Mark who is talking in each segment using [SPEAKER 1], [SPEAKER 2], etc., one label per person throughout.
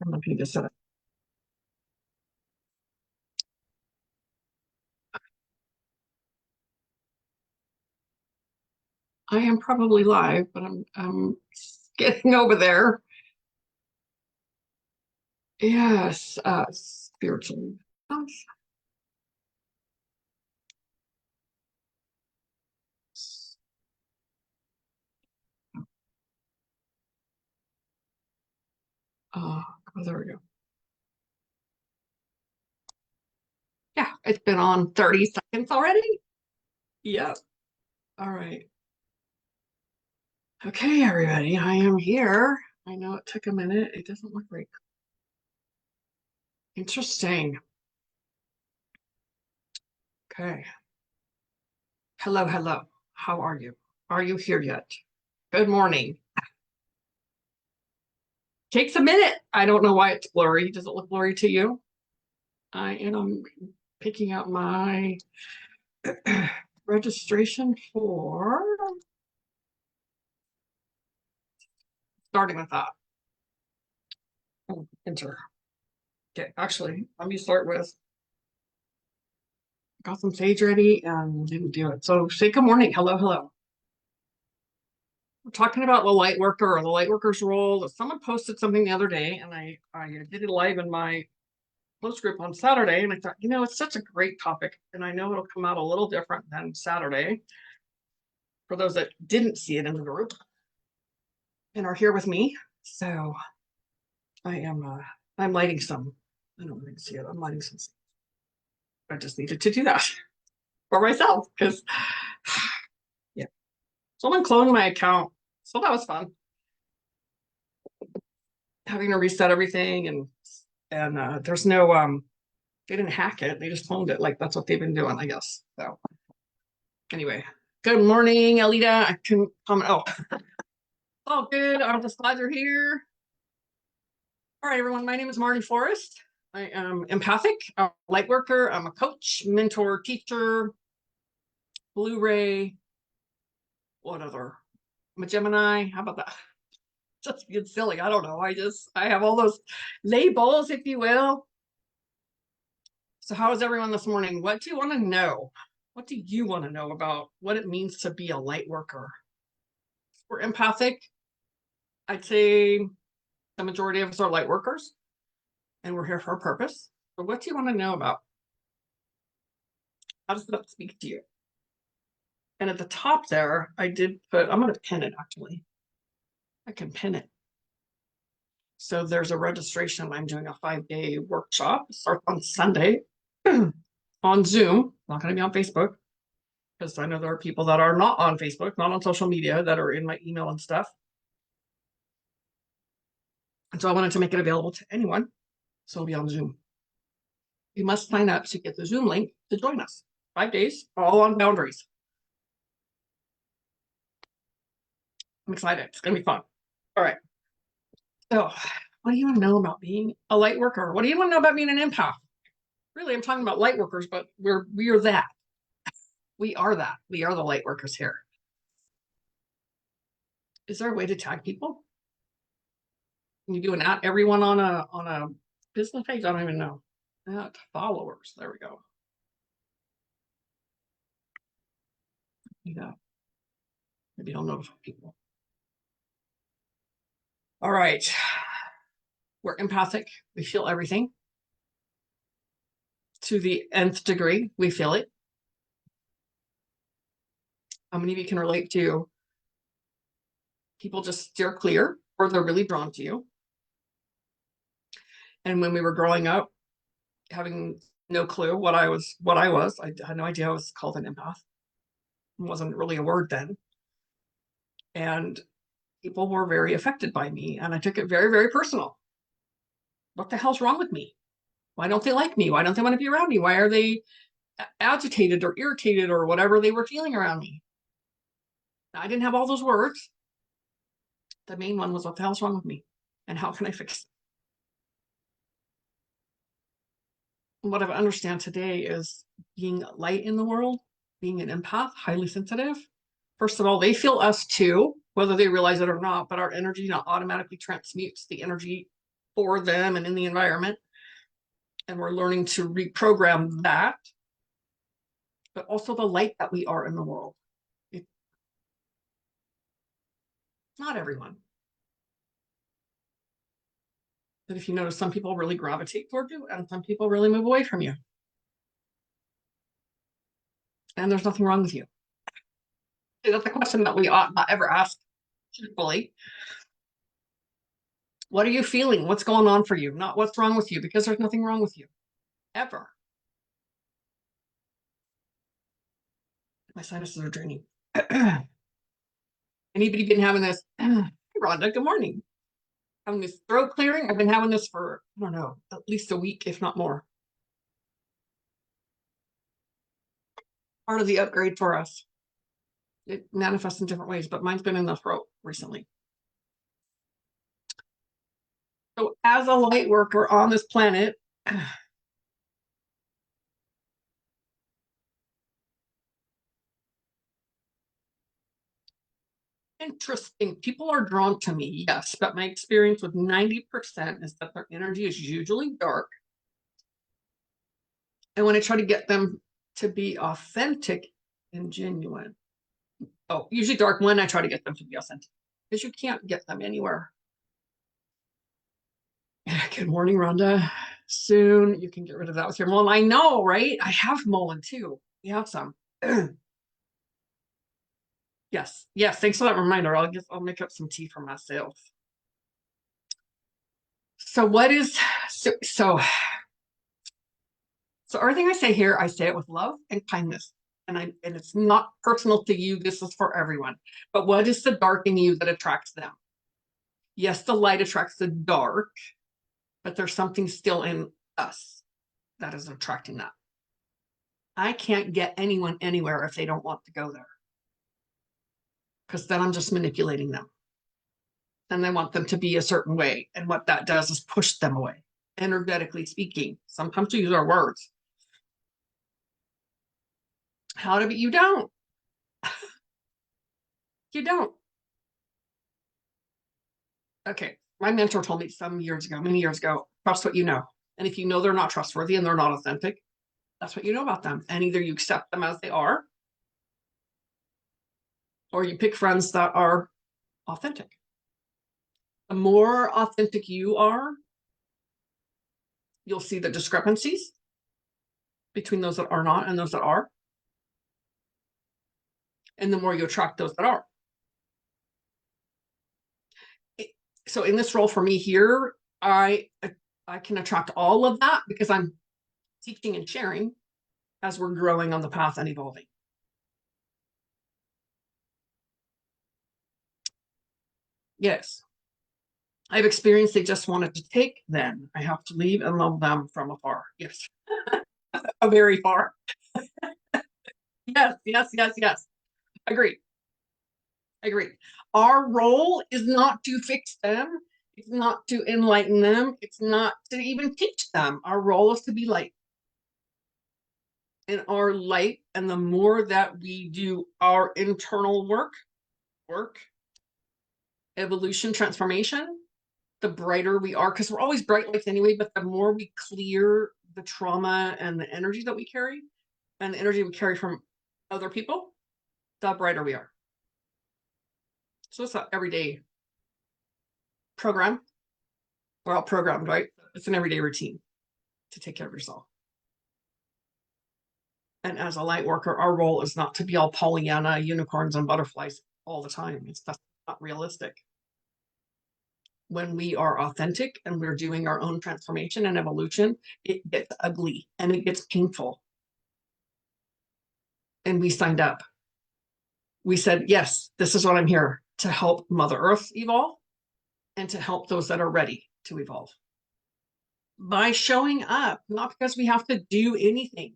[SPEAKER 1] I don't know if you just said it. I am probably live, but I'm getting over there. Yes, spiritually. Uh, oh, there we go. Yeah, it's been on 30 seconds already. Yep. All right. Okay, everybody, I am here. I know it took a minute. It doesn't look very interesting. Okay. Hello, hello. How are you? Are you here yet? Good morning. Takes a minute. I don't know why it's blurry. Does it look blurry to you? I am picking up my registration for starting with that. Oh, enter. Okay, actually, let me start with got some sage ready and didn't do it. So say good morning. Hello, hello. We're talking about the light worker or the light worker's role. Someone posted something the other day, and I did it live in my close group on Saturday, and I thought, it's such a great topic, and I know it'll come out a little different than Saturday for those that didn't see it in the group and are here with me. So I am I'm lighting some. I don't really see it. I'm lighting some. I just needed to do that for myself because yeah, someone cloned my account, so that was fun. Having to reset everything and there's no they didn't hack it. They just cloned it. Like that's what they've been doing, I guess. So anyway, good morning, Alita. I can comment. Oh, good. I'm just glad you're here. All right, everyone. My name is Marty Forrest. I am empathic, I'm a light worker. I'm a coach, mentor, teacher, Blu-ray. What other? I'm a Gemini. How about that? Just being silly. I don't know. I have all those labels, if you will. So how is everyone this morning? What do you want to know? What do you want to know about what it means to be a light worker? We're empathic. I'd say the majority of us are light workers and we're here for a purpose. So what do you want to know about? How does that speak to you? And at the top there, I did put, I'm going to pin it actually. I can pin it. So there's a registration. I'm doing a 5-day workshop. It starts on Sunday on Zoom. Not going to be on Facebook because I know there are people that are not on Facebook, not on social media, that are in my email and stuff. And so I wanted to make it available to anyone. So it'll be on Zoom. You must sign up to get the Zoom link to join us. 5 days, all on boundaries. I'm excited. It's going to be fun. All right. So what do you want to know about being a light worker? What do you want to know about being an empath? Really, I'm talking about light workers, but we are that. We are that. We are the light workers here. Is there a way to tag people? Can you do an at everyone on a business page? I don't even know. At followers. There we go. Yeah. Maybe I'll notify people. All right. We're empathic. We feel everything. To the nth degree, we feel it. How many of you can relate to people just steer clear or they're really drawn to you? And when we were growing up, having no clue what I was, I had no idea I was called an empath. It wasn't really a word then. And people were very affected by me. And I took it very, very personal. What the hell's wrong with me? Why don't they like me? Why don't they want to be around me? Why are they agitated or irritated or whatever they were feeling around me? I didn't have all those words. The main one was, what the hell's wrong with me? And how can I fix it? What I understand today is being light in the world, being an empath, highly sensitive. First of all, they feel us too, whether they realize it or not, but our energy not automatically transmutes the energy for them and in the environment. And we're learning to reprogram that, but also the light that we are in the world. It's not everyone. But if you notice, some people really gravitate toward you and some people really move away from you. And there's nothing wrong with you. That's a question that we ought not ever ask truthfully. What are you feeling? What's going on for you? Not what's wrong with you, because there's nothing wrong with you, ever. My sinuses are draining. Anybody been having this? Hey, Rhonda, good morning. Having this throat clearing. I've been having this for, I don't know, at least a week, if not more. Part of the upgrade for us. It manifests in different ways, but mine's been in the throat recently. So as a light worker on this planet, interesting. People are drawn to me, yes, but my experience with 90% is that their energy is usually dark. And when I try to get them to be authentic and genuine, usually dark when I try to get them to be authentic, because you can't get them anywhere. Good morning, Rhonda. Soon you can get rid of that with your mullein. I know, right? I have mullein too. We have some. Yes. Thanks for that reminder. I'll make up some tea for myself. So what is so everything I say here, I say it with love and kindness. And it's not personal to you. This is for everyone. But what is the dark in you that attracts them? Yes, the light attracts the dark, but there's something still in us that is attracting that. I can't get anyone anywhere if they don't want to go there, because then I'm just manipulating them. And I want them to be a certain way. And what that does is push them away, energetically speaking. Sometimes we use our words. How to be, you don't. You don't. Okay. My mentor told me many years ago, trust what you know. And if you know they're not trustworthy and they're not authentic, that's what you know about them. And either you accept them as they are, or you pick friends that are authentic. The more authentic you are, you'll see the discrepancies between those that are not and those that are. And the more you attract those that are. So in this role for me here, I can attract all of that because I'm teaching and sharing as we're growing on the path and evolving. Yes. I've experienced they just wanted to take them. I have to leave and love them from afar. Yes. Very far. Yes. Agreed. Our role is not to fix them. It's not to enlighten them. It's not to even teach them. Our role is to be light. And our light, and the more that we do our internal work, evolution, transformation, the brighter we are, because we're always bright lights anyway, but the more we clear the trauma and the energy that we carry and the energy we carry from other people, the brighter we are. So it's an everyday program. We're all programmed, right? It's an everyday routine to take care of yourself. And as a light worker, our role is not to be all Pollyanna, unicorns, and butterflies all the time. It's not realistic. When we are authentic and we're doing our own transformation and evolution, it gets ugly and it gets painful. And we signed up. We said, yes, this is what I'm here to help Mother Earth evolve and to help those that are ready to evolve. By showing up, not because we have to do anything.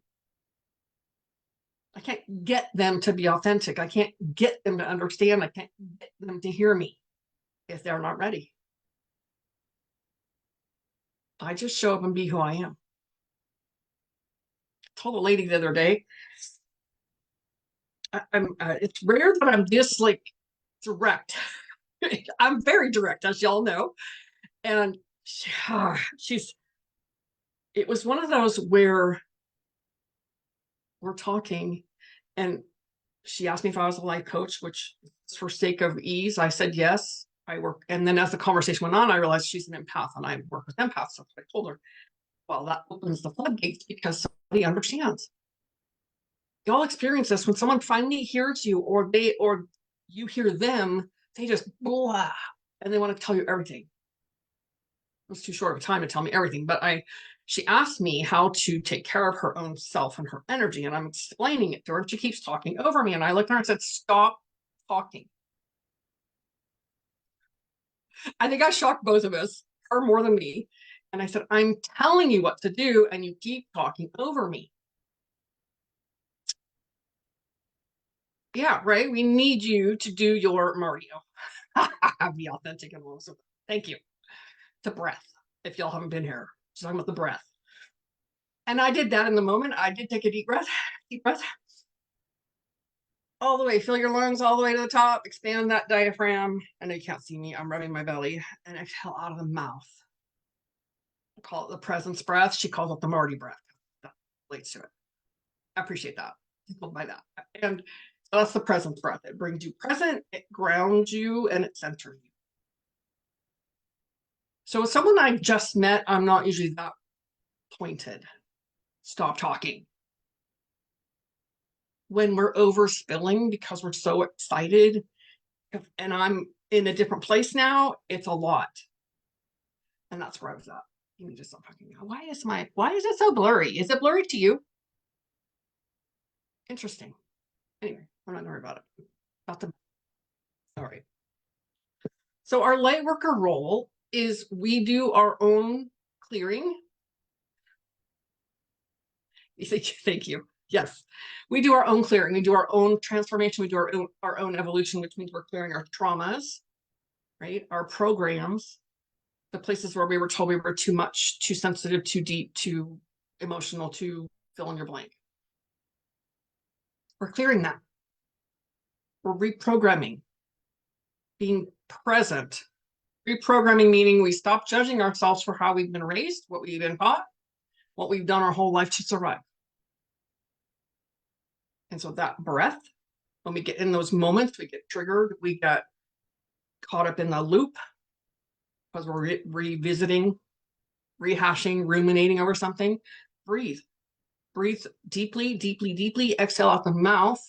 [SPEAKER 1] I can't get them to be authentic. I can't get them to understand. I can't get them to hear me if they're not ready. I just show up and be who I am. I told a lady the other day, it's rare that I'm this like direct. I'm very direct, as y'all know. And Yeah, it was one of those where we're talking and she asked me if I was a life coach, which for sake of ease, I said yes. I work, and then as the conversation went on, I realized she's an empath and I work with empaths. So I told her, well, that opens the floodgates because somebody understands. Y'all experience this when someone finally hears you, or you hear them, they just blah, and they want to tell you everything. It was too short of a time to tell me everything, but she asked me how to take care of her own self and her energy, and I'm explaining it to her, and she keeps talking over me, and I looked at her and said, stop talking. I think I shocked both of us, her more than me. And I said, I'm telling you what to do, and you keep talking over me. Yeah, right. We need you to do your Mario. Be authentic and awesome. Thank you. The breath. If y'all haven't been here, just talking about the breath. And I did that in the moment. I did take a deep breath. All the way. Fill your lungs all the way to the top. Expand that diaphragm. I know you can't see me. I'm rubbing my belly. And exhale out of the mouth. I call it the presence breath. She calls it the Marty breath. That relates to it. I appreciate that. People by that. And that's the presence breath. It brings you present, it grounds you, and it centers you. So with someone I've just met, I'm not usually that pointed. Stop talking. When we're overspilling because we're so excited, and I'm in a different place now, it's a lot. And that's where I was at. You need to stop talking. Why is it so blurry? Is it blurry to you? Interesting. Anyway, I'm not gonna worry about it. All right. So our light worker role is we do our own clearing. Thank you. Yes, we do our own clearing. We do our own transformation. We do our own evolution, which means we're clearing our traumas, right? Our programs, the places where we were told we were too much, too sensitive, too deep, too emotional, too fill in your blank. We're clearing that. We're reprogramming, being present. Reprogramming meaning we stop judging ourselves for how we've been raised, what we've been taught, what we've done our whole life to survive. And so that breath, when we get in those moments, we get triggered, we get caught up in the loop because we're revisiting, rehashing, ruminating over something. Breathe. Breathe deeply, deeply, deeply. Exhale out the mouth.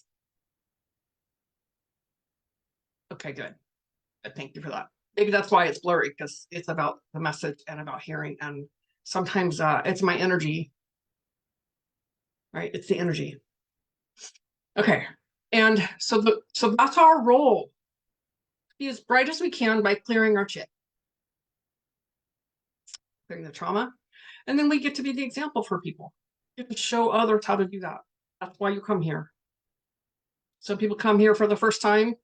[SPEAKER 1] Okay, good. Thank you for that. Maybe that's why it's blurry, because it's about the message and about hearing. And sometimes it's my energy, right? It's the energy. Okay. And so that's our role. Be as bright as we can by clearing our shit, clearing the trauma. And then we get to be the example for people. You have to show others how to do that. That's why you come here. Some people come here for the first time.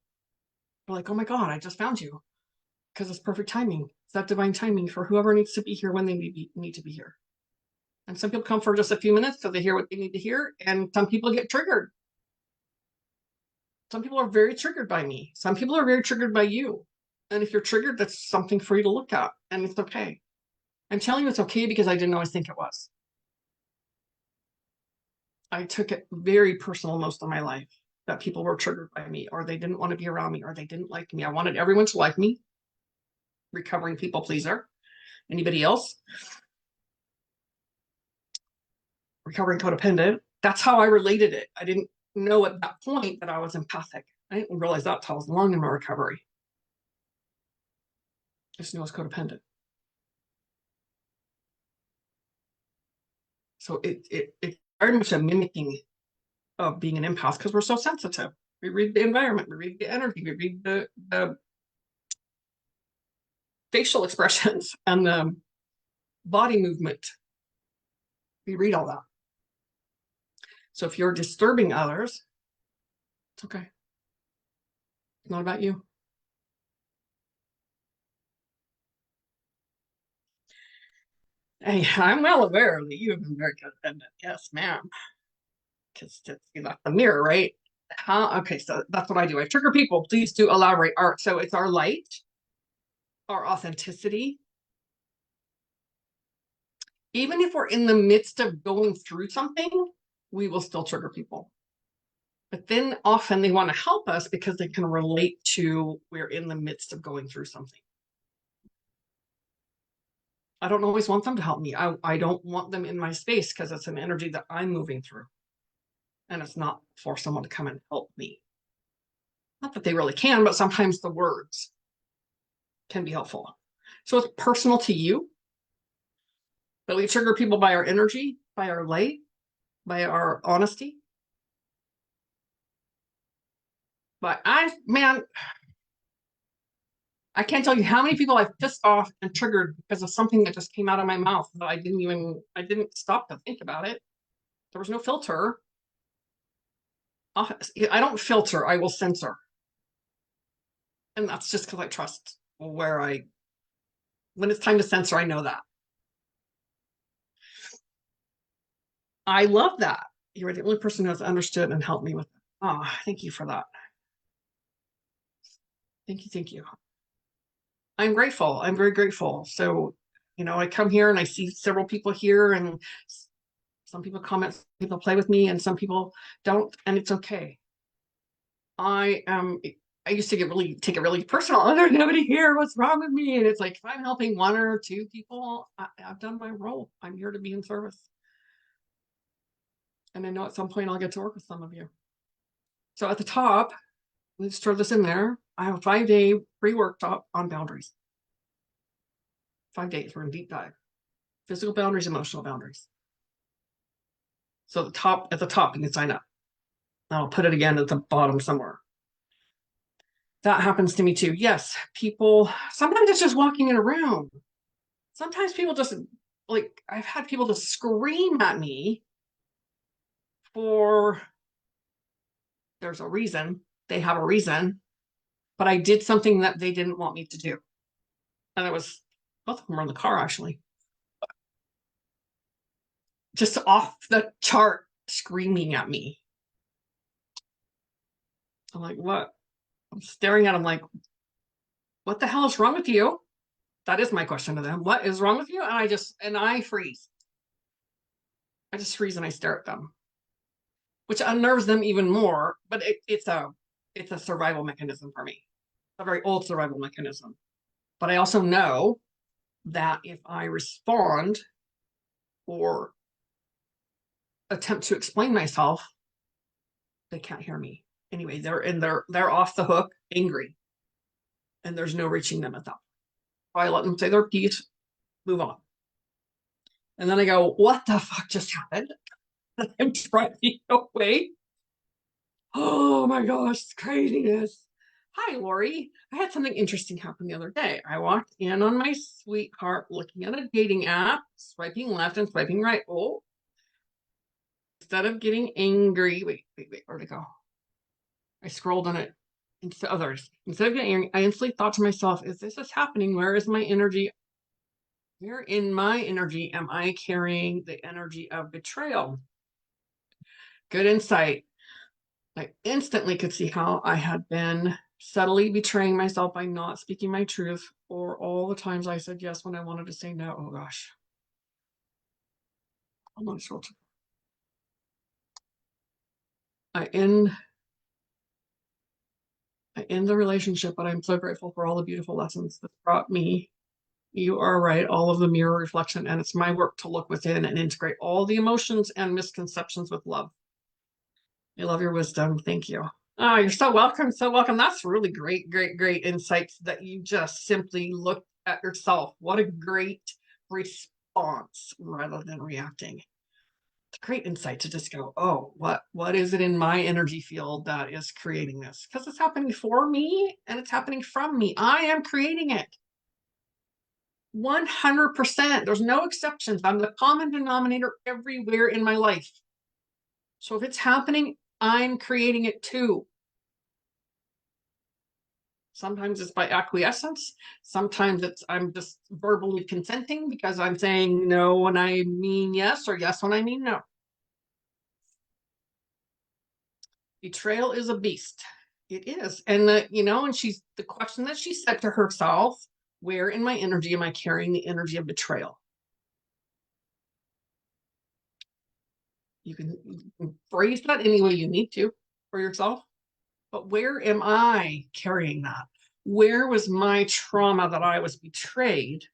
[SPEAKER 1] They're like, oh my God, I just found you. Because it's perfect timing. It's that divine timing for whoever needs to be here when they need to be here. And some people come for just a few minutes so they hear what they need to hear. And some people get triggered. Some people are very triggered by me. Some people are very triggered by you. And if you're triggered, that's something for you to look at. And it's okay. I'm telling you it's okay because I didn't always think it was. I took it very personal most of my life that people were triggered by me, or they didn't want to be around me, or they didn't like me. I wanted everyone to like me. Recovering people pleaser. Anybody else? Recovering codependent. That's how I related it. I didn't know at that point that I was empathic. I didn't realize that until I was long in my recovery. I just knew I was codependent. So it's very much a mimicking of being an empath because we're so sensitive. We read the environment, we read the energy, we read the facial expressions and the body movement. We read all that. So if you're disturbing others, it's okay. It's not about you. Hey, I'm well aware that you have been very codependent. Yes, ma'am. Because that's the mirror, right? Okay, so that's what I do. I trigger people. Please do elaborate. So it's our light, our authenticity, Even if we're in the midst of going through something, we will still trigger people. But then often they want to help us because they can relate to we're in the midst of going through something. I don't always want them to help me. I don't want them in my space because it's an energy that I'm moving through. And it's not for someone to come and help me. Not that they really can, but sometimes the words can be helpful. So it's personal to you. But we trigger people by our energy, by our light, by our honesty. But I can't tell you how many people I've pissed off and triggered because of something that just came out of my mouth that I didn't stop to think about it. There was no filter. I don't filter, I will censor. And that's just because I trust when it's time to censor, I know that. I love that. You're the only person who has understood and helped me with it. Oh, thank you for that. Thank you. Thank you. I'm grateful. I'm very grateful. So, I come here and I see several people here, and some people comment, people play with me, and some people don't, and it's okay. I used to take it really personal. Oh, there's nobody here. What's wrong with me? And it's like, if I'm helping one or two people, I've done my role. I'm here to be in service. And I know at some point I'll get to work with some of you. So at the top, let's throw this in there. I have a 5-day free workshop on boundaries. 5 days, we're in deep dive. Physical boundaries, emotional boundaries. So at the top, you can sign up. I'll put it again at the bottom somewhere. That happens to me too. Yes, people, sometimes it's just walking in a room. Sometimes people just, I've had people just scream at me there's a reason, they have a reason, but I did something that they didn't want me to do. And both of them were in the car actually. Just off the chart screaming at me. I'm like, what? I'm staring at them like, what the hell is wrong with you? That is my question to them. What is wrong with you? And I freeze. I just freeze and I stare at them, which unnerves them even more. But it's a survival mechanism for me, a very old survival mechanism. But I also know that if I respond or attempt to explain myself, they can't hear me. Anyway, they're off the hook, angry, and there's no reaching them at that. I let them say their piece, move on. And then I go, what the fuck just happened? I'm driving away. Oh my gosh, it's craziness. Hi, Lori. I had something interesting happen the other day. I walked in on my sweetheart looking at a dating app, swiping left and swiping right. Oh, instead of getting angry, wait, where'd it go? I scrolled on it into others. Instead of getting angry, I instantly thought to myself, is this happening? Where is my energy? Where in my energy am I carrying the energy of betrayal? Good insight. I instantly could see how I had been subtly betraying myself by not speaking my truth, or all the times I said yes when I wanted to say no. Oh gosh. I'm not sure. I end the relationship, but I'm so grateful for all the beautiful lessons that brought me. You are right, all of the mirror reflection, and it's my work to look within and integrate all the emotions and misconceptions with love. I love your wisdom. Thank you. Oh, you're so welcome. So welcome. That's really great insights that you just simply looked at yourself. What a great response rather than reacting. It's a great insight to just go, oh, what is it in my energy field that is creating this? Because it's happening for me and it's happening from me. I am creating it. 100%. There's no exceptions. I'm the common denominator everywhere in my life. So if it's happening, I'm creating it too. Sometimes it's by acquiescence. Sometimes I'm just verbally consenting because I'm saying no when I mean yes, or yes when I mean no. Betrayal is a beast. It is. And the question that she said to herself, where in my energy am I carrying the energy of betrayal? You can phrase that any way you need to for yourself. But where am I carrying that? Where was my trauma that I was betrayed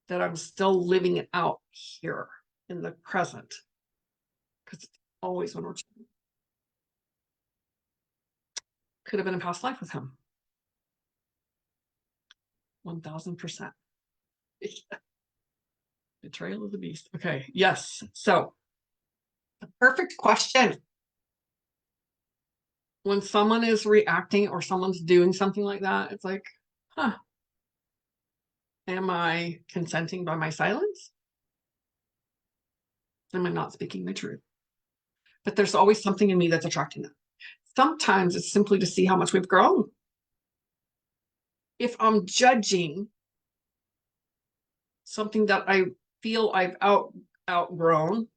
[SPEAKER 1] that I'm still living it out here in the present? Because it's always when we're could have been a past life with him. 1000%. Betrayal of the beast. Okay, yes. So the perfect question when someone is reacting or someone's doing something like that, it's like, huh, am I consenting by my silence? Am I not speaking my truth? But there's always something in me that's attracting them. Sometimes it's simply to see how much we've grown. If I'm judging something that I feel I've outgrown,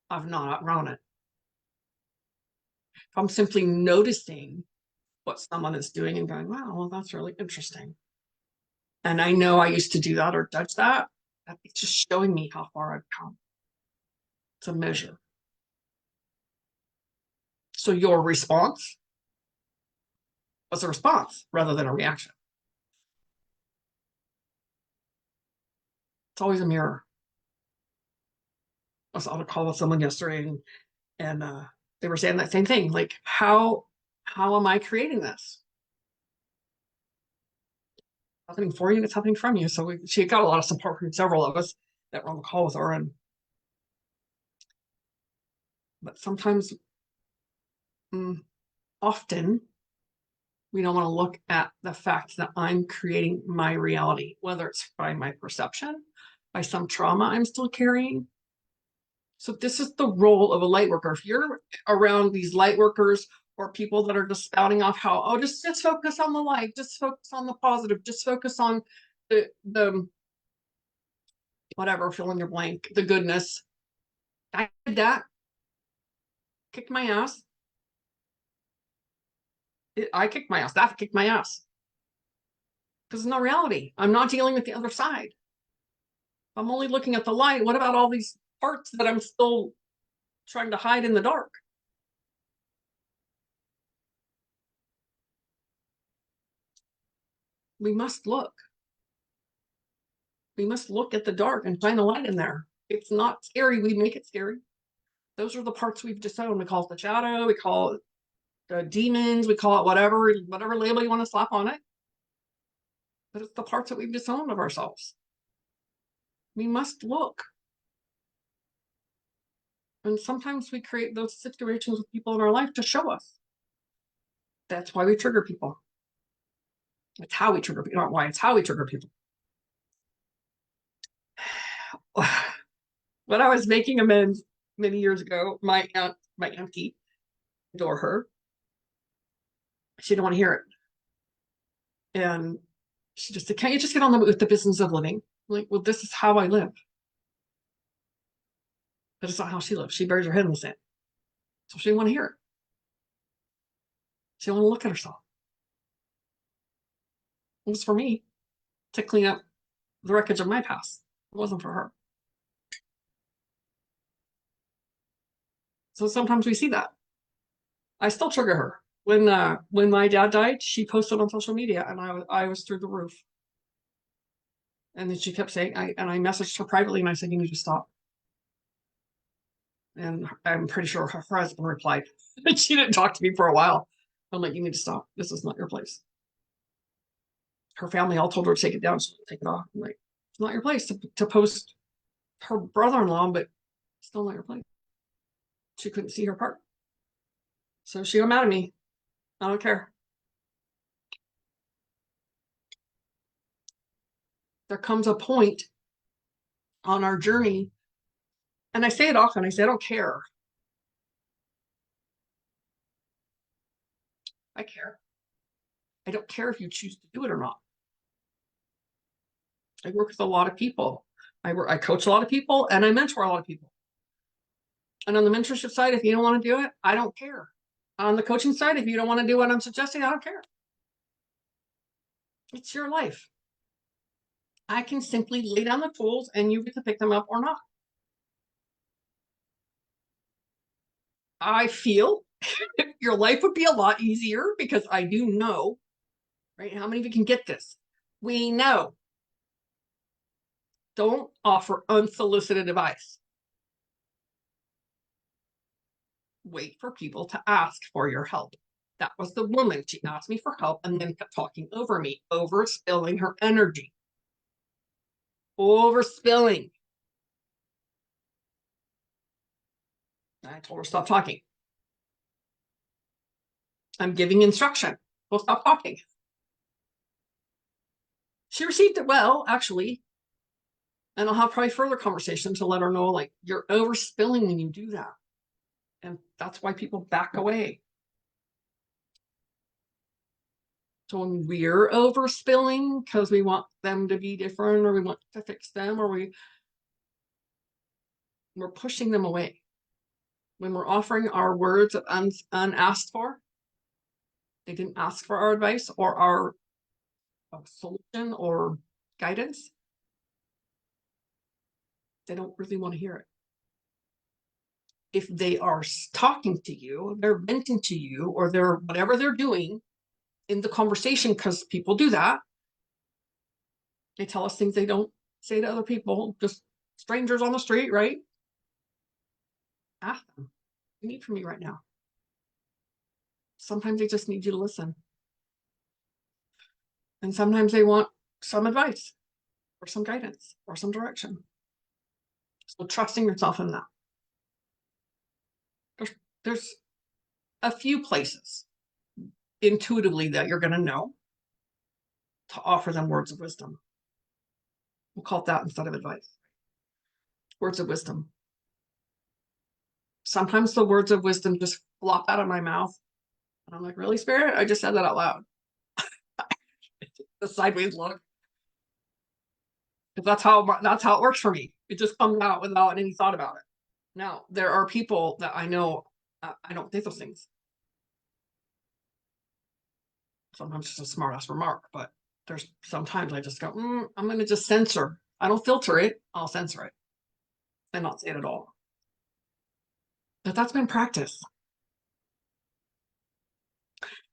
[SPEAKER 1] I've not outgrown it. If I'm simply noticing what someone is doing and going, wow, well, that's really interesting. And I know I used to do that or judge that. It's just showing me how far I've come. It's a measure. So your response was a response rather than a reaction. It's always a mirror. I was on a call with someone yesterday and they were saying that same thing. Like, how am I creating this? Happening for you and it's happening from you. So she got a lot of support from several of us that were on the call with her. But sometimes, often, we don't want to look at the fact that I'm creating my reality, whether it's by my perception, by some trauma I'm still carrying. So this is the role of a light worker. If you're around these light workers or people that are just spouting off how, oh, just focus on the light, just focus on the positive, just focus on the whatever, fill in your blank, the goodness. I did that, kicked my ass. I kicked my ass. That kicked my ass. Because it's not reality. I'm not dealing with the other side. I'm only looking at the light. What about all these parts that I'm still trying to hide in the dark? We must look. We must look at the dark and find a light in there. It's not scary. We make it scary. Those are the parts we've disowned. We call it the shadow. We call it the demons. We call it whatever label you want to slap on it. But it's the parts that we've disowned of ourselves. We must look. And sometimes we create those situations with people in our life to show us. That's why we trigger people. It's how we trigger people, not why, it's how we trigger people. When I was making amends many years ago, my auntie, adore her, she didn't want to hear it. And she just said, can't you just get on with the business of living? I'm like, well, this is how I live. But it's not how she lives. She buries her head in the sand. So she didn't want to hear it. She didn't want to look at herself. It was for me to clean up the wreckage of my past. It wasn't for her. So sometimes we see that. I still trigger her. When my dad died, she posted on social media and I was through the roof. And then she kept saying, I messaged her privately and I said, you need to stop. And I'm pretty sure her husband replied. She didn't talk to me for a while. I'm like, you need to stop. This is not your place. Her family all told her to take it down. She didn't take it off. I'm like, it's not your place to post her brother-in-law, but still not your place. She couldn't see her part. So she got mad at me. I don't care. There comes a point on our journey, and I say it often, I say, I don't care. I care. I don't care if you choose to do it or not. I work with a lot of people. I coach a lot of people and I mentor a lot of people. And on the mentorship side, if you don't want to do it, I don't care. On the coaching side, if you don't want to do what I'm suggesting, I don't care. It's your life. I can simply lay down the tools and you get to pick them up or not. I feel your life would be a lot easier because I do know, right? How many of you can get this? We know. Don't offer unsolicited advice. Wait for people to ask for your help. That was the woman. She asked me for help and then kept talking over me, overspilling her energy. Overspilling. I told her, stop talking. I'm giving instruction. Well, stop talking. She received it well, actually. And I'll have probably further conversation to let her know, like, you're overspilling when you do that. And that's why people back away. So when we're overspilling because we want them to be different or we want to fix them or we're pushing them away. When we're offering our words of unasked for, they didn't ask for our advice or our solution or guidance, they don't really want to hear it. If they are talking to you, they're venting to you, or they're whatever they're doing in the conversation, because people do that. They tell us things they don't say to other people, just strangers on the street, right? Ask them, what do you need from me right now? Sometimes they just need you to listen. And sometimes they want some advice or some guidance or some direction. So trusting yourself in that. There's a few places intuitively that you're going to know to offer them words of wisdom. We'll call it that instead of advice. Words of wisdom. Sometimes the words of wisdom just flop out of my mouth. And I'm like, really, Spirit? I just said that out loud. The sideways look. Because that's how it works for me. It just comes out without any thought about it. Now, there are people that I know, I don't think those things. Sometimes it's a smart ass remark, but there's sometimes I just go, I'm going to just censor. I don't filter it. I'll censor it and not say it at all. But that's been practice.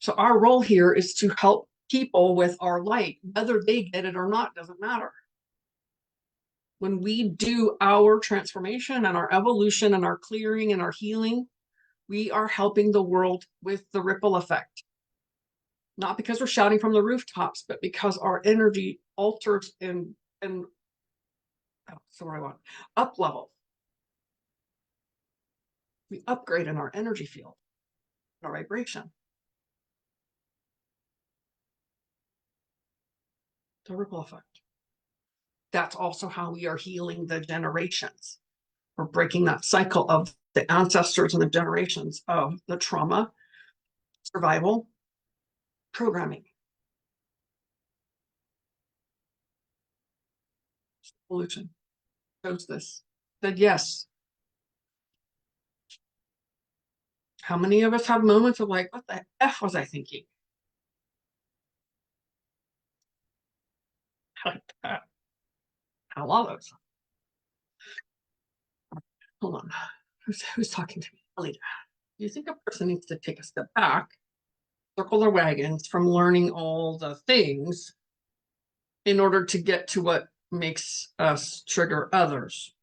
[SPEAKER 1] So our role here is to help people with our light, whether they get it or not, doesn't matter. When we do our transformation and our evolution and our clearing and our healing, we are helping the world with the ripple effect. Not because we're shouting from the rooftops, but because our energy alters and so what I want, up level. We upgrade in our energy field, our vibration. The ripple effect. That's also how we are healing the generations. We're breaking that cycle of the ancestors and the generations of the trauma, survival, programming. Evolution shows this. Said yes. How many of us have moments of like, what the F was I thinking? Like that. A lot of us. Hold on. Who's talking to me? Alita. Do you think a person needs to take a step back, circle their wagons from learning all the things in order to get to what makes us trigger others?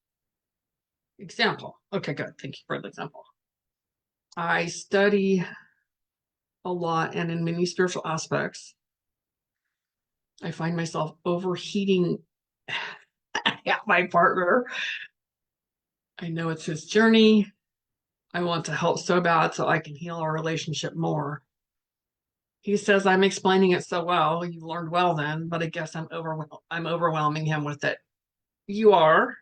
[SPEAKER 1] Example. Okay, good. Thank you for the example. I study a lot, and in many spiritual aspects, I find myself overheating at my partner. I know it's his journey. I want to help so bad so I can heal our relationship more. He says I'm explaining it so well. You learned well then, but I guess I'm overwhelming him with it. You are.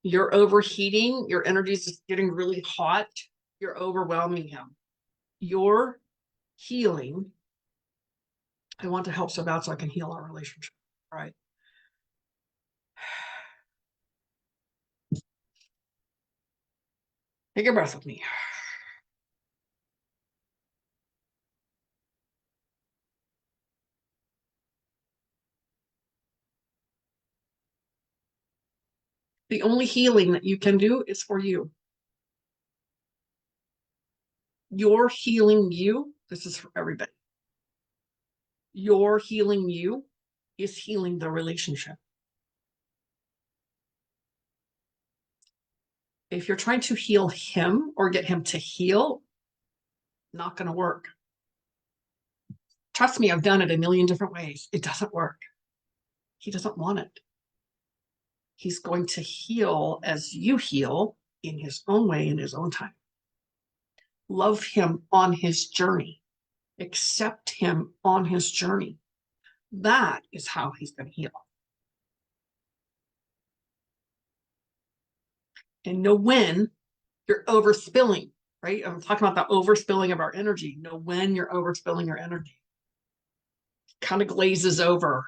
[SPEAKER 1] You're overheating. Your energy is just getting really hot. You're overwhelming him. You're healing. I want to help so bad so I can heal our relationship. All right. Take a breath with me. The only healing that you can do is for you. You're healing you. This is for everybody. Your healing you is healing the relationship. If you're trying to heal him or get him to heal, not going to work. Trust me, I've done it a million different ways. It doesn't work. He doesn't want it. He's going to heal as you heal in his own way, in his own time. Love him on his journey. Accept him on his journey. That is how he's going to heal. And know when you're overspilling, right? I'm talking about the overspilling of our energy. Know when you're overspilling your energy. Kind of glazes over.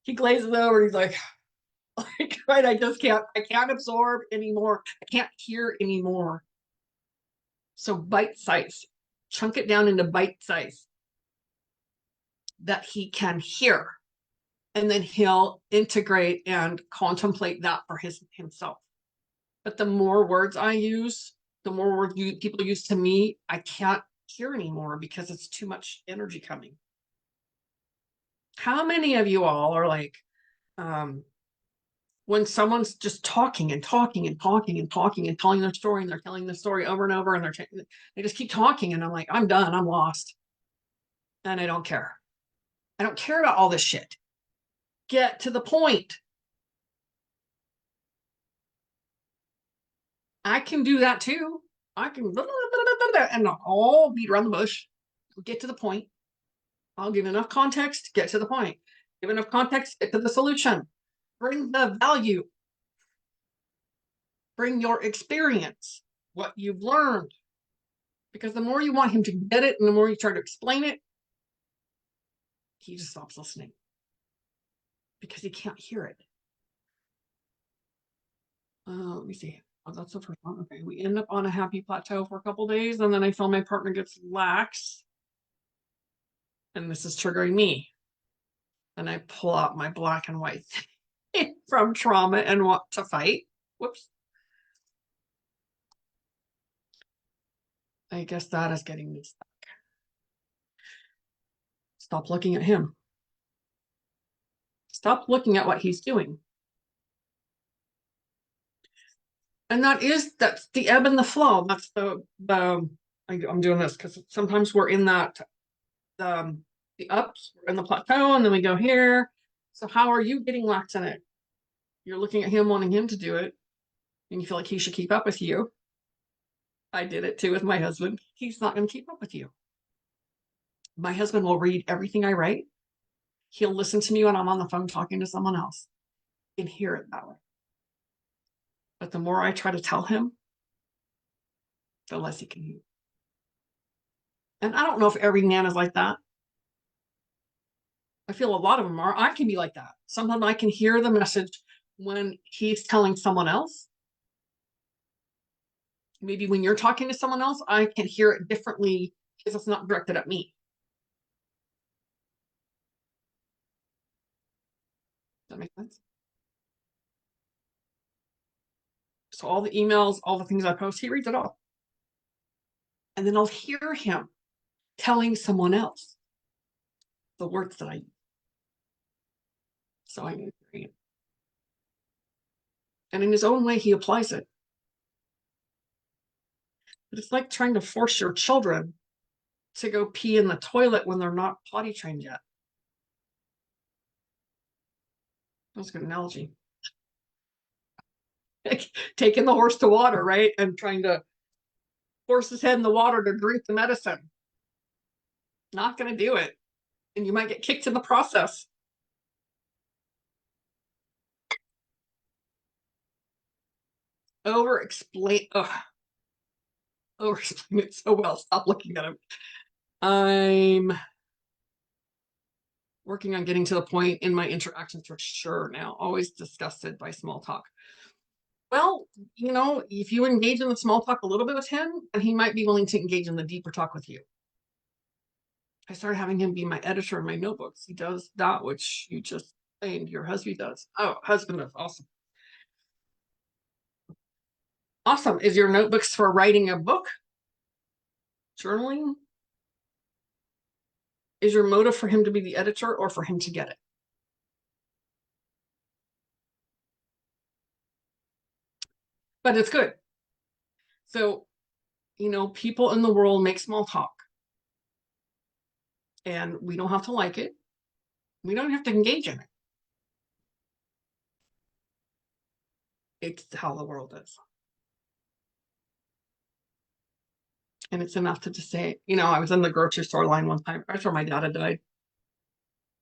[SPEAKER 1] He glazes over. He's like, right, I can't absorb anymore. I can't hear anymore. So bite size, chunk it down into bite size that he can hear. And then he'll integrate and contemplate that for himself. But the more words I use, the more words people use to me, I can't hear anymore because it's too much energy coming. How many of you all are like, when someone's just talking and talking and talking and talking and telling their story, and they're telling the story over and over, and they just keep talking, and I'm like, I'm done, I'm lost, and I don't care. I don't care about all this shit. Get to the point. I can do that too. I can, and I'll beat around the bush. Get to the point. I'll give enough context, get to the point. Give enough context, get to the solution. Bring the value. Bring your experience, what you've learned. Because the more you want him to get it and the more you try to explain it, he just stops listening. Because he can't hear it. Let me see. Oh, that's the first one. Okay, we end up on a happy plateau for a couple days, and then I feel my partner gets lax. And this is triggering me. And I pull out my black and white from trauma and want to fight. Whoops. I guess that is getting me stuck. Stop looking at him. Stop looking at what he's doing. And that's the ebb and the flow. That's I'm doing this because sometimes we're in that, the ups, we're in the plateau, and then we go here. So how are you getting lax in it? You're looking at him, wanting him to do it, and you feel like he should keep up with you. I did it too with my husband. He's not going to keep up with you. My husband will read everything I write. He'll listen to me when I'm on the phone talking to someone else and hear it that way. But the more I try to tell him, the less he can hear. And I don't know if every man is like that. I feel a lot of them are. I can be like that. Sometimes I can hear the message when he's telling someone else. Maybe when you're talking to someone else, I can hear it differently because it's not directed at me. Does that make sense? So all the emails, all the things I post, he reads it all. And then I'll hear him telling someone else the words that I use. So I agree. And in his own way, he applies it. But it's like trying to force your children to go pee in the toilet when they're not potty trained yet. That's a good analogy. Like taking the horse to water, right? And trying to force his head in the water to drink the medicine. Not going to do it. And you might get kicked in the process. Over-explain it so well. Stop looking at him. I'm working on getting to the point in my interactions for sure now. Always disgusted by small talk. Well, if you engage in the small talk a little bit with him, and he might be willing to engage in the deeper talk with you. I started having him be my editor in my notebooks. He does that, which you just saying your husband does. Oh, husband is awesome. Awesome. Is your notebooks for writing a book? Journaling? Is your motive for him to be the editor or for him to get it? But it's good. So, people in the world make small talk. And we don't have to like it. We don't have to engage in it. It's how the world is. And it's enough to just say, I was in the grocery store line one time. That's where my dad had died.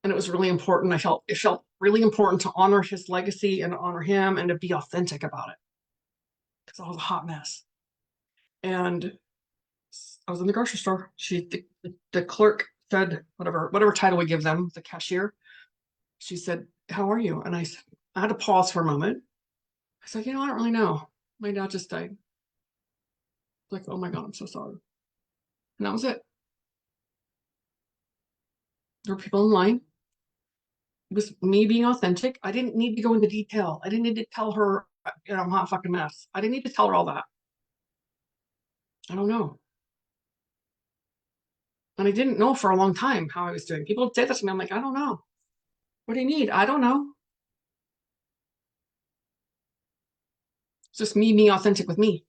[SPEAKER 1] And it was really important. It felt really important to honor his legacy and honor him and to be authentic about it. Because I was a hot mess. And I was in the grocery store. The clerk said, whatever title we give them, the cashier, she said, "How are you?" And I had to pause for a moment. I said, I don't really know. My dad just died. Like, oh my God, I'm so sorry. And that was it. There were people in line. It was me being authentic. I didn't need to go into detail. I didn't need to tell her, I'm a hot fucking mess. I didn't need to tell her all that. I don't know. And I didn't know for a long time how I was doing. People would say that to me. I'm like, I don't know. What do you need? I don't know. It's just me being authentic with me.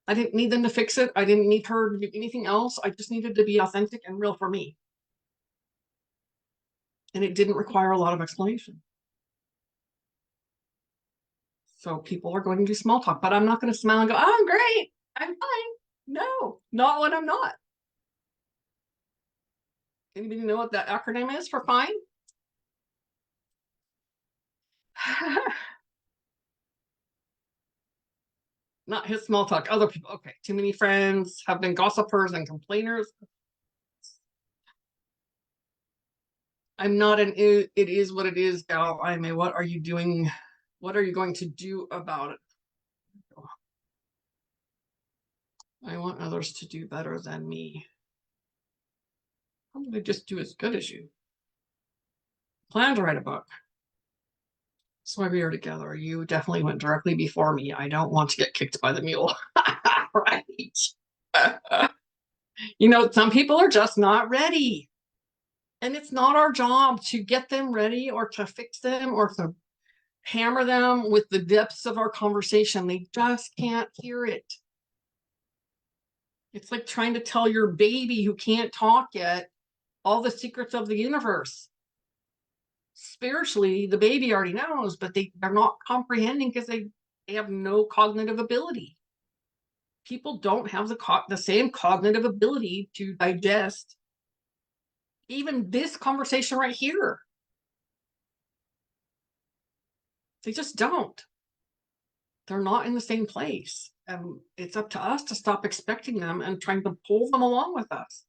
[SPEAKER 1] I didn't need them to fix it. I didn't need her to do anything else. I just needed to be authentic and real for me. And it didn't require a lot of explanation. So people are going to do small talk, but I'm not going to smile and go, oh, I'm great. I'm fine. No, not when I'm not. Anybody know what that acronym is for fine? Not his small talk, other people. Okay, too many friends have been gossipers and complainers. I'm not an it is what it is gal. I'm a what are you doing? What are you going to do about it? I want others to do better than me. How do they just do as good as you? Plan to write a book. That's why we are together. You definitely went directly before me. I don't want to get kicked by the mule. Right. Some people are just not ready. And it's not our job to get them ready or to fix them or to hammer them with the depths of our conversation. They just can't hear it. It's like trying to tell your baby who can't talk yet all the secrets of the universe. Spiritually, the baby already knows, but they're not comprehending because they have no cognitive ability. People don't have the same cognitive ability to digest even this conversation right here. They just don't. They're not in the same place. And it's up to us to stop expecting them and trying to pull them along with us.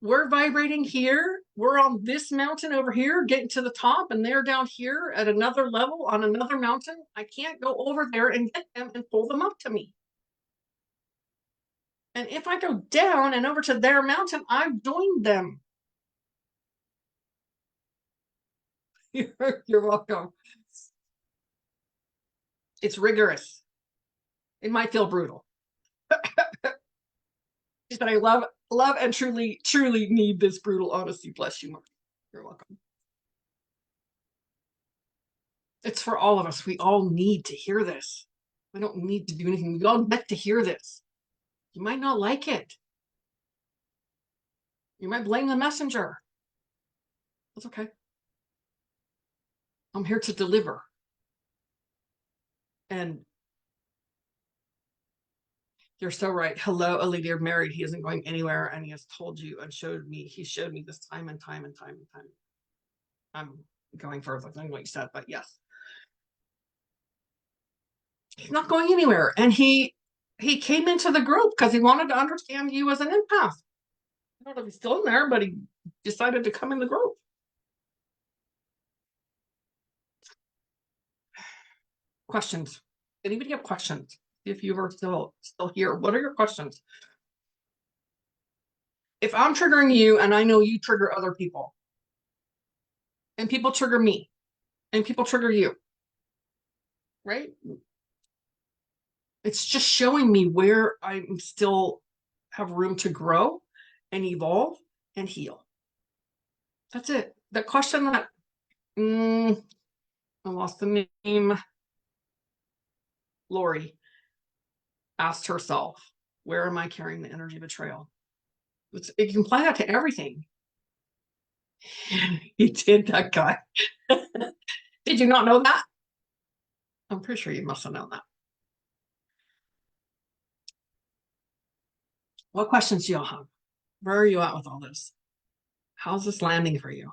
[SPEAKER 1] We're vibrating here. We're on this mountain over here, getting to the top, and they're down here at another level on another mountain. I can't go over there and get them and pull them up to me. And if I go down and over to their mountain, I've joined them. You're welcome. It's rigorous. It might feel brutal. But I love and truly need this brutal honesty. Bless you, Mark. You're welcome. It's for all of us. We all need to hear this. We don't need to do anything. We all get to hear this. You might not like it. You might blame the messenger. That's okay. I'm here to deliver. And you're so right. Hello, Ali, you're married. He isn't going anywhere. And he has told you and he showed me this time and time and time and time. I'm going further than what you said, but yes. He's not going anywhere. And he came into the group because he wanted to understand you as an empath. I don't know if he's still in there, but he decided to come in the group. Questions? Anybody have questions? If you are still here, what are your questions? If I'm triggering you and I know you trigger other people, and people trigger me, and people trigger you, right? It's just showing me where I'm still have room to grow and evolve and heal. That's it. The question that I lost the name, Lori asked herself, where am I carrying the energy of betrayal? It can apply that to everything. You did, that guy. Did you not know that? I'm pretty sure you must have known that. What questions do y'all have? Where are you at with all this? How's this landing for you?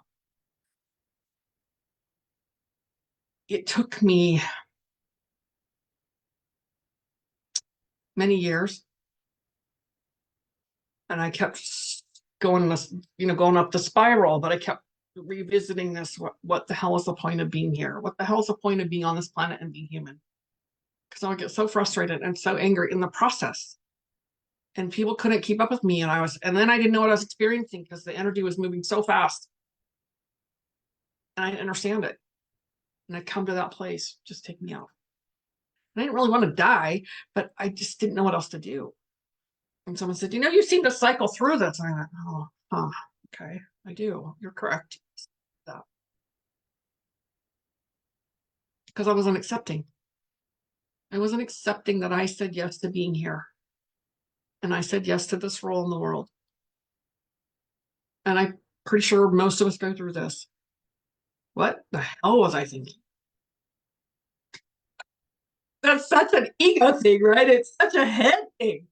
[SPEAKER 1] It took me many years, and I kept going this, going up the spiral, but I kept revisiting this. What the hell is the point of being here? What the hell is the point of being on this planet and being human? Because I would get so frustrated and so angry in the process. And people couldn't keep up with me. And then I didn't know what I was experiencing because the energy was moving so fast. And I didn't understand it. And I'd come to that place, just take me out. And I didn't really want to die, but I just didn't know what else to do. And someone said, you seem to cycle through this. And I went, oh, okay, I do. You're correct. Because I wasn't accepting. I wasn't accepting that I said yes to being here. And I said yes to this role in the world. And I'm pretty sure most of us go through this. What the hell was I thinking? That's such an ego thing, right? It's such a head thing.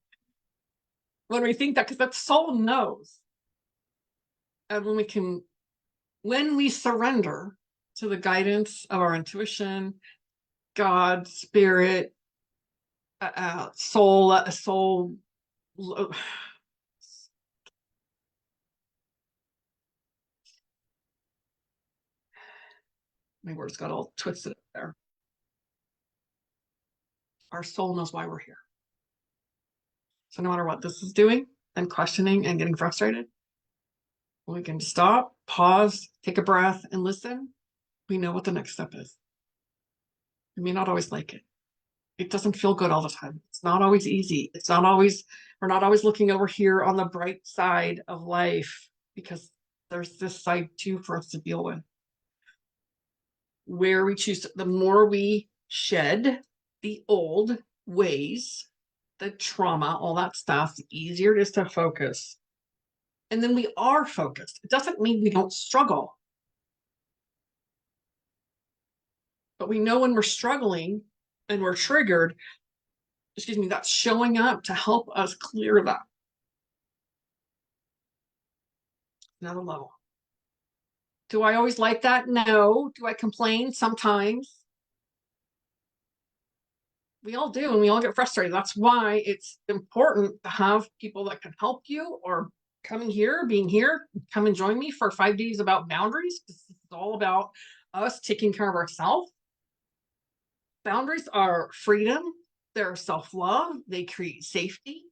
[SPEAKER 1] When we think that, because that soul knows. And when we surrender to the guidance of our intuition, God, spirit, soul, my words got all twisted there. Our soul knows why we're here. So no matter what this is doing and questioning and getting frustrated, we can stop, pause, take a breath, and listen. We know what the next step is. We may not always like it. It doesn't feel good all the time. It's not always easy. We're not always looking over here on the bright side of life, because there's this side too for us to deal with. Where we choose, the more we shed the old ways, the trauma, all that stuff, the easier it is to focus. And then we are focused. It doesn't mean we don't struggle. But we know when we're struggling and we're triggered, that's showing up to help us clear that. Another level. Do I always like that? No. Do I complain? Sometimes. We all do, and we all get frustrated. That's why it's important to have people that can help you, or being here, come and join me for 5 days about boundaries. This is all about us taking care of ourselves. Boundaries are freedom. They're self-love. They create safety.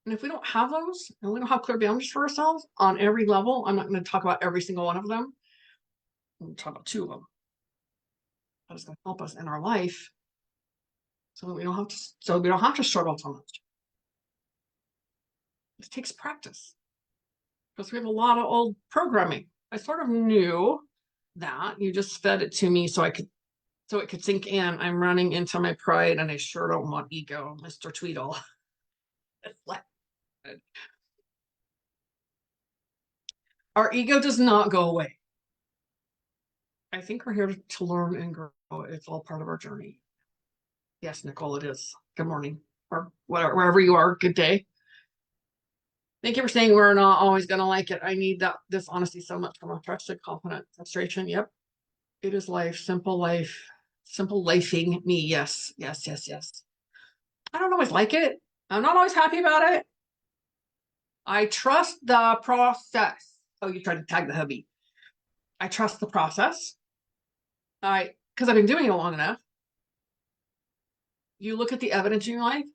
[SPEAKER 1] And if we don't have those, and we don't have clear boundaries for ourselves on every level, I'm not going to talk about every single one of them. I'm going to talk about 2 of them. That is going to help us in our life, so that we don't have to struggle so much. It takes practice, because we have a lot of old programming. I sort of knew that. You just fed it to me so it could sink in. I'm running into my pride, and I sure don't want ego, Mr. Tweedle. Our ego does not go away. I think we're here to learn and grow. It's all part of our journey. Yes, Nicole, it is. Good morning, or wherever you are. Good day. Thank you for saying we're not always going to like it. I need this honesty so much from a trusted, confident frustration. Yep. It is life, simple lifing me. Yes. I don't always like it. I'm not always happy about it. I trust the process. Oh, you tried to tag the hubby. I trust the process. Because I've been doing it long enough. You look at the evidence in your life,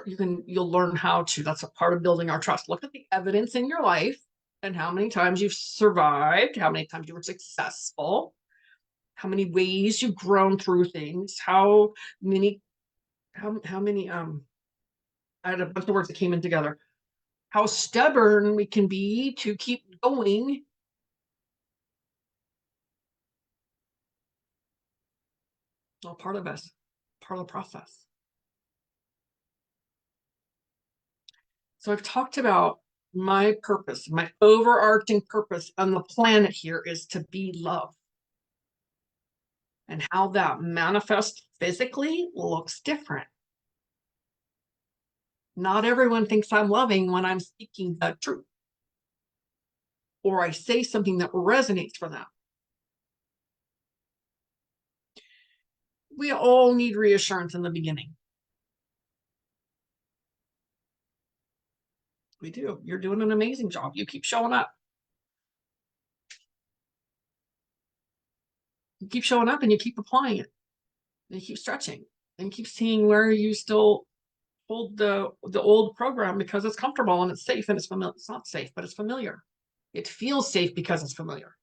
[SPEAKER 1] you'll learn how to. That's a part of building our trust. Look at the evidence in your life and how many times you've survived, how many times you were successful, how many ways you've grown through things, how many how many, I had a bunch of words that came in together. How stubborn we can be to keep going. All part of us, part of the process. So I've talked about my purpose, my overarching purpose on the planet here is to be love. And how that manifests physically looks different. Not everyone thinks I'm loving when I'm speaking the truth, or I say something that resonates for them. We all need reassurance in the beginning. We do. You're doing an amazing job. You keep showing up. You keep showing up and you keep applying it. And you keep stretching and keep seeing where you still hold the old program because it's comfortable and it's safe and it's familiar. It's not safe, but it's familiar. It feels safe because it's familiar.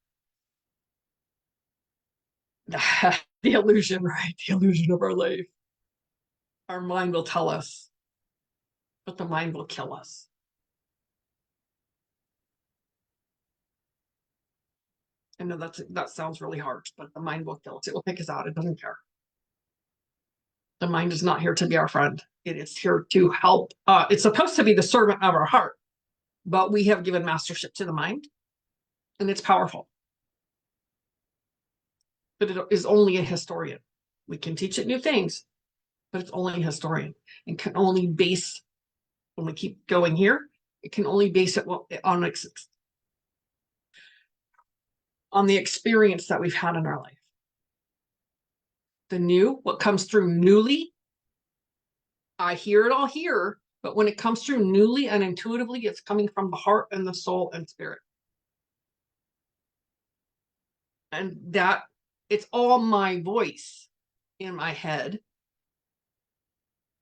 [SPEAKER 1] The illusion, right? The illusion of our life. Our mind will tell us, but the mind will kill us. I know that sounds really harsh, but the mind will kill us. It will pick us out. It doesn't care. The mind is not here to be our friend. It is here to help. It's supposed to be the servant of our heart, but we have given mastership to the mind, and it's powerful. But it is only a historian. We can teach it new things, but it's only a historian and can only base, when we keep going here, it can only base it on the experience that we've had in our life. The new, what comes through newly, I hear it all here, but when it comes through newly and intuitively, it's coming from the heart and the soul and spirit. And that it's all my voice in my head.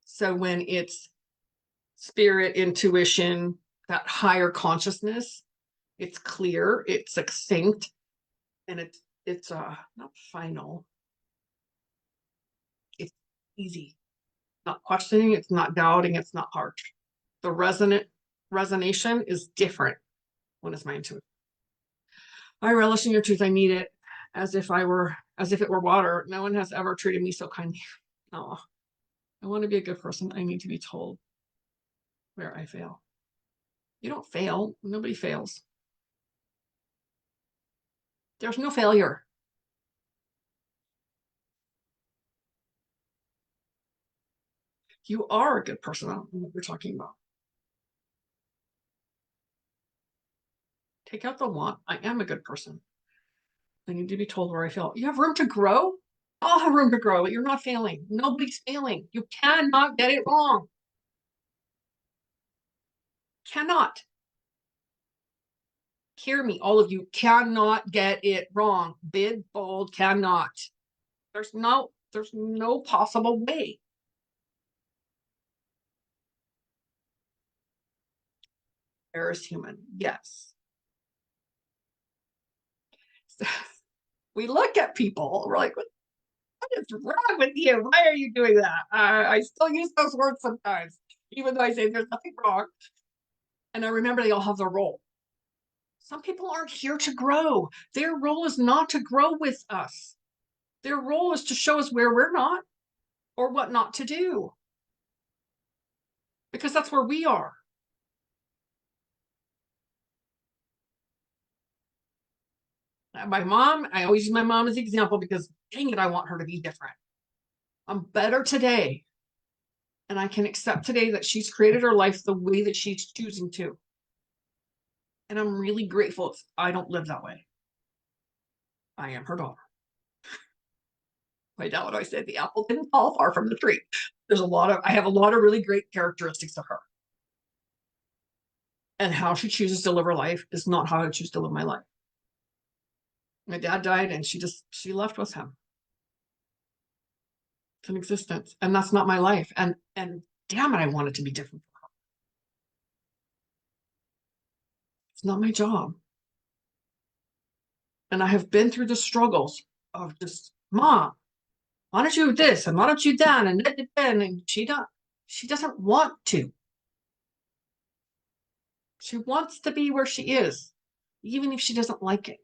[SPEAKER 1] So when it's spirit, intuition, that higher consciousness, it's clear, it's succinct, and it's not final. It's easy. Not questioning, it's not doubting, it's not harsh. The resonation is different when it's my intuition. I relish in your truth, I need it as if it were water. No one has ever treated me so kindly. Oh, I want to be a good person. I need to be told where I fail. You don't fail. Nobody fails. There's no failure. You are a good person. I don't know what you're talking about. Take out the want. I am a good person. I need to be told where I fail. You have room to grow. All have room to grow, but you're not failing. Nobody's failing. You cannot get it wrong. Cannot. Hear me, all of you cannot get it wrong. Big, bold, cannot. There's no possible way. There is human, yes. We look at people, we're like, what is wrong with you? Why are you doing that? I still use those words sometimes, even though I say there's nothing wrong. And I remember they all have their role. Some people aren't here to grow. Their role is not to grow with us. Their role is to show us where we're not or what not to do. Because that's where we are. My mom, I always use my mom as an example because dang it, I want her to be different. I'm better today. And I can accept today that she's created her life the way that she's choosing to. And I'm really grateful I don't live that way. I am her daughter. My dad would always say the apple didn't fall far from the tree. I have a lot of really great characteristics of her. And how she chooses to live her life is not how I choose to live my life. My dad died and she left with him. It's an existence. And that's not my life. And damn it, I want it to be different for her. It's not my job. And I have been through the struggles of just, Mom, why don't you do this and why don't you that and she doesn't want to. She wants to be where she is, even if she doesn't like it.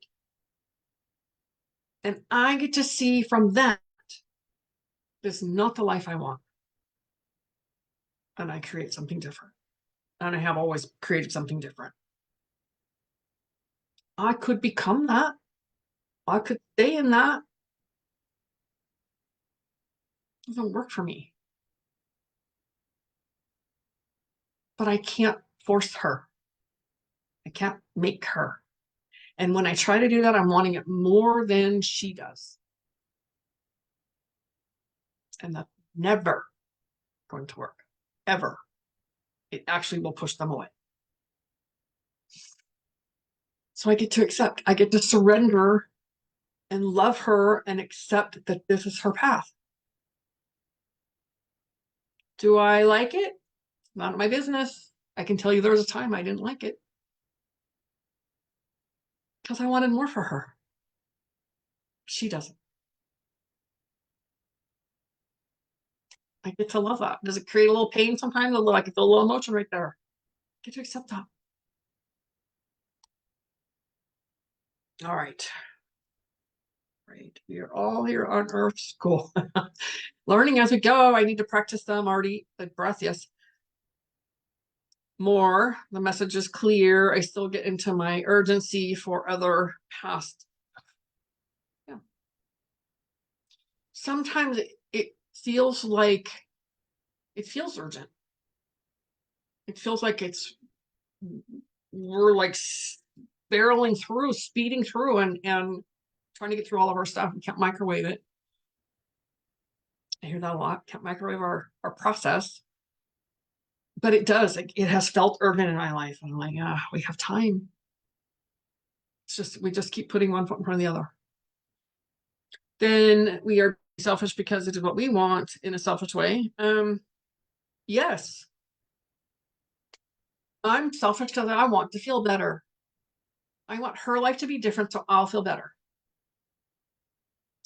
[SPEAKER 1] And I get to see from that, this is not the life I want. And I create something different. And I have always created something different. I could become that. I could stay in that. It doesn't work for me. But I can't force her. I can't make her. And when I try to do that, I'm wanting it more than she does. And that's never going to work, ever. It actually will push them away. So I get to accept, I get to surrender and love her and accept that this is her path. Do I like it? Not my business. I can tell you there was a time I didn't like it because I wanted more for her. She doesn't. I get to love that. Does it create a little pain sometimes? A little, I can feel a little emotion right there. I get to accept that. All right. Right. We are all here on Earth. Cool. Learning as we go. I need to practice them already. The breath, yes. More. The message is clear. I still get into my urgency for other past. Yeah. Sometimes it feels like it feels urgent. It feels like we're like barreling through, speeding through and trying to get through all of our stuff. We can't microwave it. I hear that a lot. Can't microwave our process. But it does. It has felt urgent in my life. And I'm like, we have time. It's just, we just keep putting one foot in front of the other. Then we are selfish because it is what we want in a selfish way. Yes. I'm selfish because I want to feel better. I want her life to be different so I'll feel better.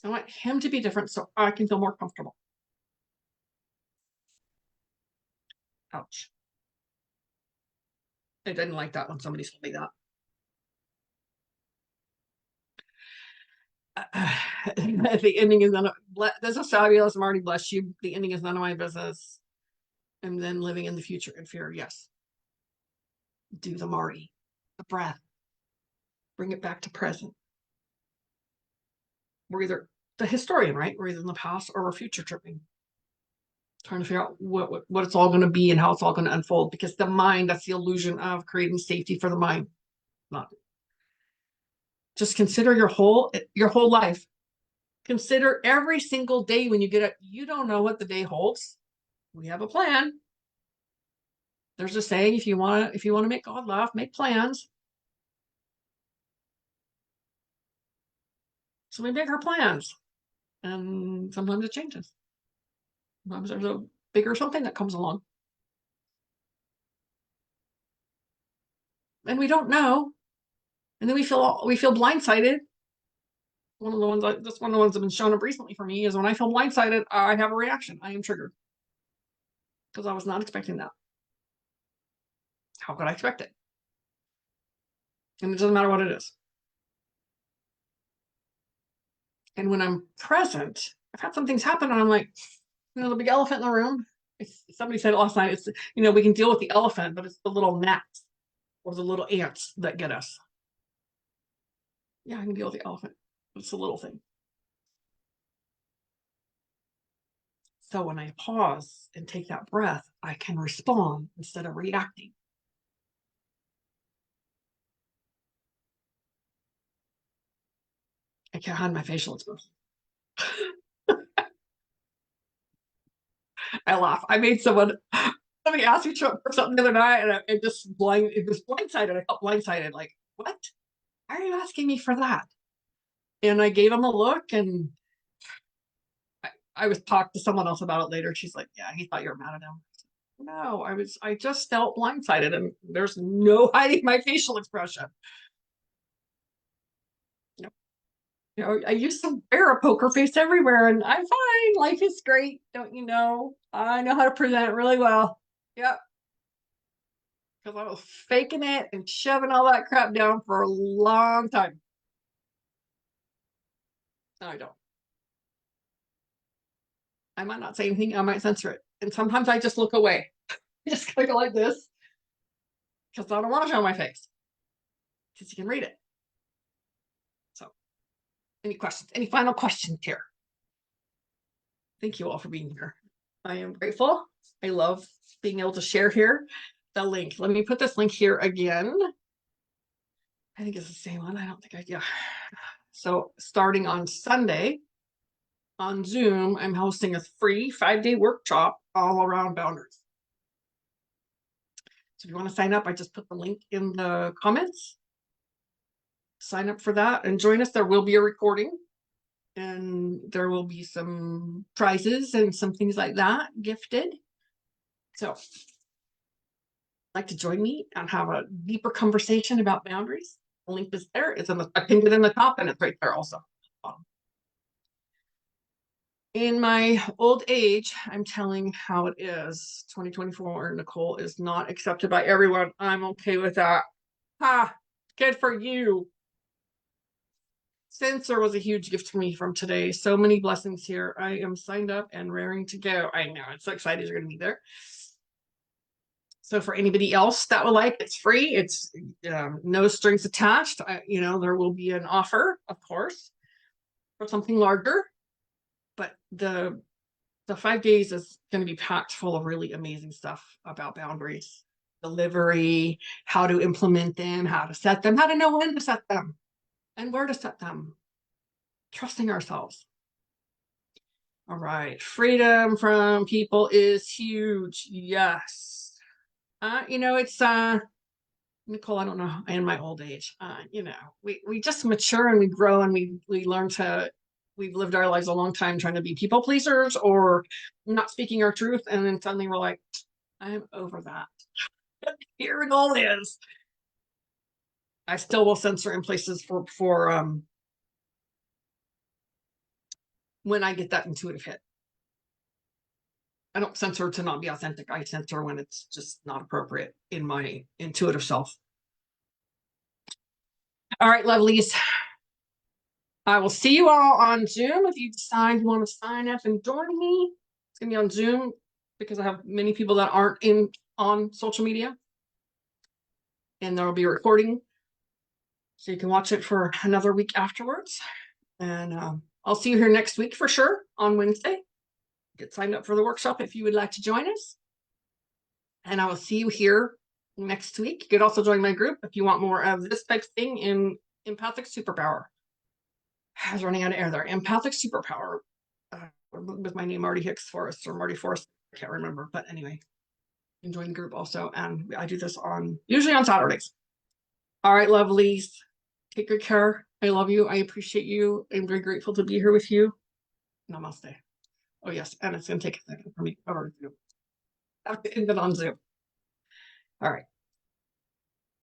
[SPEAKER 1] I want him to be different so I can feel more comfortable. Ouch. I didn't like that when somebody told me that. The ending is none of, this is fabulous. I'm already blessed you. The ending is none of my business. And then living in the future in fear. Yes. Do the Mari, the breath. Bring it back to present. We're either the historian, right? We're either in the past or we're future tripping. Trying to figure out what it's all going to be and how it's all going to unfold, because the mind, that's the illusion of creating safety for the mind. Not just consider your whole life. Consider every single day when you get up. You don't know what the day holds. We have a plan. There's a saying, if you want to make God laugh, make plans. So we make our plans, and sometimes it changes. Sometimes there's a bigger something that comes along, and we don't know, and then we feel blindsided. One of the ones that's one of the ones that have been shown up recently for me is when I feel blindsided, I have a reaction. I am triggered because I was not expecting that. How could I expect it? And it doesn't matter what it is. And when I'm present, I've had some things happen, and I'm like, the big elephant in the room. Somebody said it last night. It's, we can deal with the elephant, but it's the little gnats or the little ants that get us. Yeah, I can deal with the elephant. It's a little thing. So when I pause and take that breath, I can respond instead of reacting. I can't hide my facial expression. I laugh. I made somebody asked me for something the other night, and it was blindsided. I felt blindsided. Like, what? Why are you asking me for that? And I gave him a look, and I was talked to someone else about it later. She's like, yeah, he thought you were mad at him. No, I just felt blindsided, and there's no hiding my facial expression. No. You know, I used to wear a poker face everywhere and I'm fine. Life is great. Don't you know? I know how to present really well. Yep. Because I was faking it and shoving all that crap down for a long time. No, I don't. I might not say anything. I might censor it. And sometimes I just look away. I just go like this because I don't want to show my face because you can read it. So, any questions? Any final questions here? Thank you all for being here. I am grateful. I love being able to share here the link. Let me put this link here again. I think it's the same one. I don't think yeah. So starting on Sunday on Zoom, I'm hosting a free 5-day workshop all around boundaries. So if you want to sign up, I just put the link in the comments. Sign up for that and join us. There will be a recording and there will be some prizes and some things like that gifted. So like to join me and have a deeper conversation about boundaries. The link is there. It's in the, I pinned it in the top and it's right there also. In my old age, I'm telling how it is. 2024, Nicole, is not accepted by everyone. I'm okay with that. Ha! Good for you. Censor was a huge gift to me from today. So many blessings here. I am signed up and raring to go. I know. I'm so excited you're going to be there. So for anybody else that would like, it's free. It's no strings attached. You know, there will be an offer, of course, for something larger. But the 5 days is going to be packed full of really amazing stuff about boundaries, delivery, how to implement them, how to set them, how to know when to set them, and where to set them. Trusting ourselves. All right. Freedom from people is huge. Yes. You know, it's Nicole, I don't know, in my old age, you know, we just mature and we grow and we learn to, we've lived our lives a long time trying to be people pleasers or not speaking our truth. And then suddenly we're like, I'm over that. Here it all is. I still will censor in places for when I get that intuitive hit. I don't censor to not be authentic. I censor when it's just not appropriate in my intuitive self. All right, lovelies. I will see you all on Zoom. If you decide you want to sign up and join me, it's going to be on Zoom because I have many people that aren't on social media. And there will be a recording so you can watch it for another week afterwards. And I'll see you here next week for sure on Wednesday. Get signed up for the workshop if you would like to join us. And I will see you here next week. You could also join my group if you want more of this type of thing in Empathic Superpower. I was running out of air there. Empathic Superpower with my name, Marty Hicks-Forrest or Marty Forrest. I can't remember. But anyway, you can join the group also. And I do this usually on Saturdays. All right, lovelies. Take good care. I love you. I appreciate you. I'm very grateful to be here with you. Namaste. Oh, yes. And it's going to take a second for me. I have to end it on Zoom. All right.